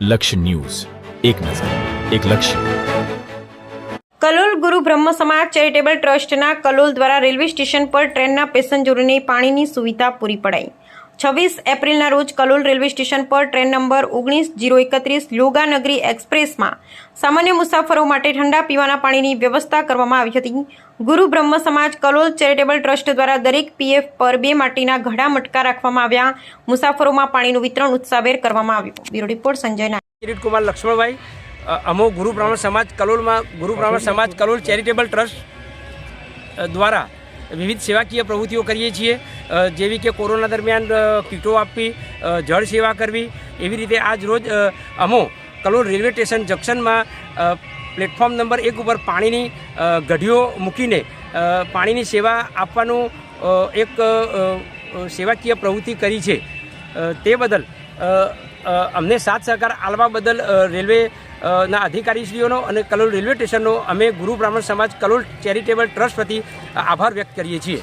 લક્ષ્ય ન્યૂઝ, એક નજર, એક લક્ષ્ય. કલોલ ગુરુ બ્રહ્મ સમાજ ચેરિટેબલ ટ્રસ્ટના કલોલ દ્વારા રેલવે સ્ટેશન પર ટ્રેનના પેસેન્જરોને પાણીની સુવિધા પૂરી પડાઈ. 26 એપ્રિલના રોજ કલોલ રેલવે સ્ટેશન પર ટ્રેન નંબર 19-031 યોગાનગરી એક્સપ્રેસમાં સામાન્ય મુસાફરો માટે ઠંડા પીવાના પાણીની વ્યવસ્થા કરવામાં આવી હતી. ગુરુ બ્રહ્મ સમાજ કલોલ ચેરિટેબલ ટ્રસ્ટ દ્વારા દરેક પીએફ પર 2 માટીના ઘડા મટકા રાખવામાં આવ્યા. મુસાફરોમાં પાણીનું વિતરણ ઉત્સાહભેર કરવામાં આવ્યું. બ્યુરો રિપોર્ટ સંજય નાયક. કિરીટ કુમાર લક્ષ્મણભાઈ, અમો ગુરુ બ્રાહ્મણ સમાજ કલોલમાં ગુરુ બ્રાહ્મણ સમાજ કલોલ ચેરિટેબલ ટ્રસ્ટ દ્વારા વિવિધ સેવાકીય પ્રવૃત્તિઓ કરીએ છીએ, જેવી કે કોરોના દરમિયાન કીટો આપવી, જળ સેવા કરવી. એવી રીતે આજ રોજ અમો કલોલ રેલવે સ્ટેશન જંકશનમાં પ્લેટફોર્મ નંબર 1 ઉપર પાણીની ગઢીઓ મૂકીને પાણીની સેવા આપવાનું એક સેવાકીય પ્રવૃત્તિ કરી છે. તે બદલ અમને સાથ સહકાર આપવા બદલ રેલવે ના અધિકારીશ્રીઓનો અને કલોલ રેલવે સ્ટેશનનો અમે ગુરુ બ્રાહ્મણ સમાજ કલોલ ચેરિટેબલ ટ્રસ્ટ પ્રતિ આભાર વ્યક્ત કરીએ છીએ.